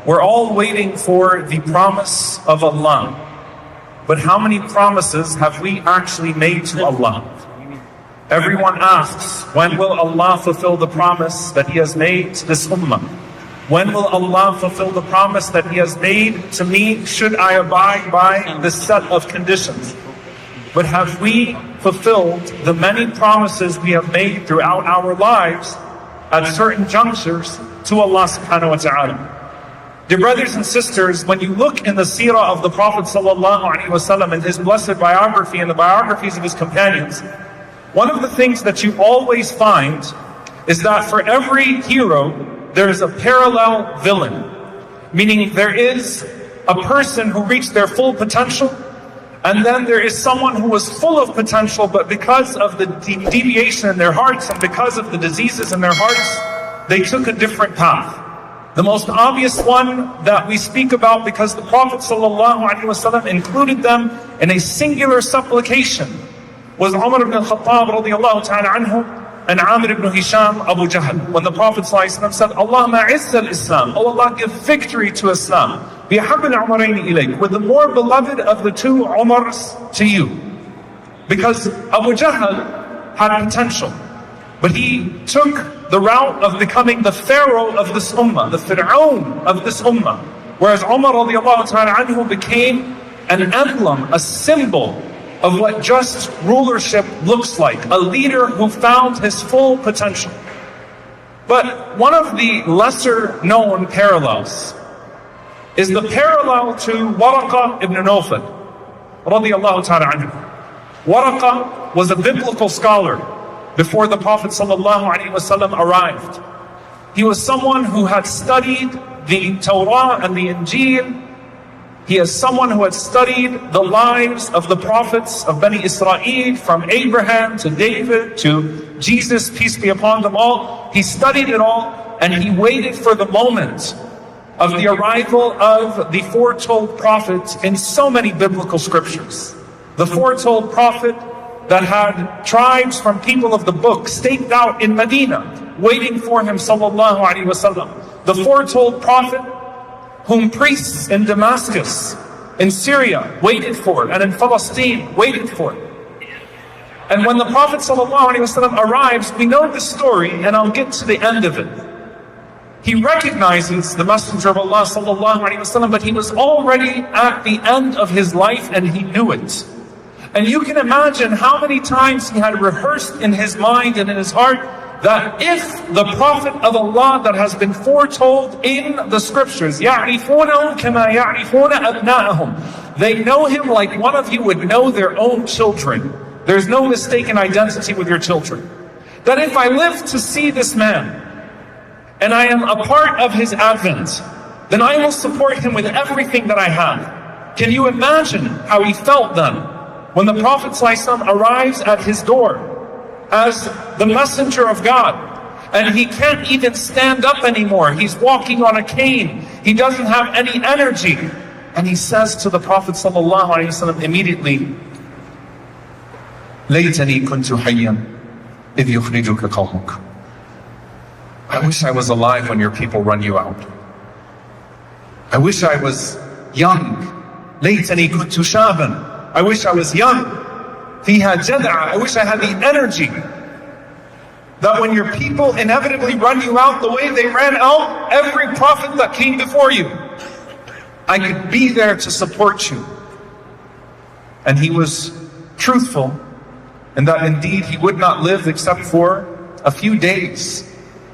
We're all waiting for the promise of Allah. But how many promises have we actually made to Allah? Everyone asks, when will Allah fulfill the promise that He has made to this ummah? When will Allah fulfill the promise that He has made to me should I abide by this set of conditions? But have we fulfilled the many promises we have made throughout our lives at certain junctures to Allah subhanahu wa ta'ala? Dear brothers and sisters, when you look in the seerah of the Prophet ﷺ and his blessed biography and the biographies of his companions, one of the things that you always find is that for every hero, there is a parallel villain. Meaning there is a person who reached their full potential, and then there is someone who was full of potential, but because of the deviation in their hearts and because of the diseases in their hearts, they took a different path. The most obvious one that we speak about, because the Prophet ﷺ included them in a singular supplication, was Omar ibn al-Khattab radiyallahu ta'ala anhu and Amir ibn Hisham Abu Jahl. When the Prophet ﷺ said, Allahumma izz al-Islam, oh Allah, give victory to Islam, بِأَحَبِّ الْعُمَرَيْنِ إِلَيْكَ, with the more beloved of the two Umars to you. Because Abu Jahl had potential, but he took the route of becoming the pharaoh of this ummah, the Fir'aun of this ummah. Whereas Umar radiallahu ta'ala anhu became an emblem, a symbol of what just rulership looks like, a leader who found his full potential. But one of the lesser known parallels is the parallel to Waraqa ibn Nawfal radiallahu ta'ala anhu. Waraqa was a biblical scholar before the Prophet ﷺ arrived. He was someone who had studied the Torah and the Injil. He is someone who had studied the lives of the prophets of Bani Israel, from Abraham to David to Jesus, peace be upon them all. He studied it all, and he waited for the moment of the arrival of the foretold prophet in so many biblical scriptures. The foretold prophet that had tribes from people of the book staked out in Medina, waiting for him, sallallahu alaihi wasallam. The foretold prophet whom priests in Damascus, in Syria, waited for, and in Palestine, waited for. And when the Prophet sallallahu alaihi wasallam arrives, we know the story, and I'll get to the end of it. He recognizes the Messenger of Allah sallallahu alaihi wasallam, but he was already at the end of his life, and he knew it. And you can imagine how many times he had rehearsed in his mind and in his heart that if the Prophet of Allah that has been foretold in the scriptures, يَعْرِفُونَهُ كَمَا يَعْرِفُونَ أَبْنَاءَهُم, they know him like one of you would know their own children. There's no mistaken identity with your children. That if I live to see this man, and I am a part of his advent, then I will support him with everything that I have. Can you imagine how he felt then? When the Prophet ﷺ arrives at his door as the messenger of God, and he can't even stand up anymore. He's walking on a cane. He doesn't have any energy. And he says to the Prophet ﷺ immediately, لَيْتَنِي كُنْتُ حَيًّا إِذْ يُخْرِجُكَ قَوْمُكَ. I wish I was alive when your people run you out. I wish I was young. لَيْتَنِي كُنْتُ شَابًا. I wish I was young. فِيهَا جَدْعَ. I wish I had the energy that when your people inevitably run you out the way they ran out every prophet that came before you, I could be there to support you. And he was truthful in that indeed he would not live except for a few days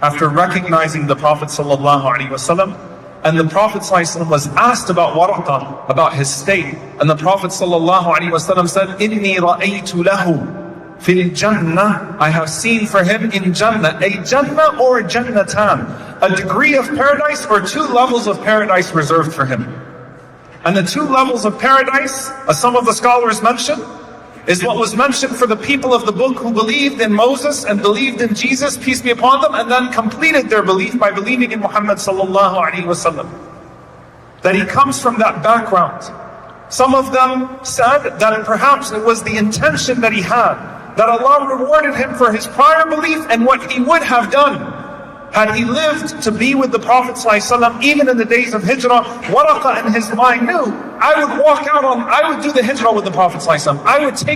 after recognizing the Prophet ﷺ. And the Prophet ﷺ was asked about Waraqa, about his state. And the Prophet ﷺ said, إِنِّي رَأَيْتُ لَهُ فِي الْجَنَّةِ. I have seen for him in Jannah, a Jannah or a Jannatan, a degree of paradise or two levels of paradise reserved for him. And the two levels of paradise, as some of the scholars mention, is what was mentioned for the people of the book who believed in Moses and believed in Jesus, peace be upon them, and then completed their belief by believing in Muhammad sallallahu alaihi wasallam. That he comes from that background. Some of them said that perhaps it was the intention that he had, that Allah rewarded him for his prior belief and what he would have done had he lived to be with the Prophet ﷺ, even in the days of Hijrah, Waraqah in his mind knew, I would do the Hijrah with the Prophet ﷺ. I would take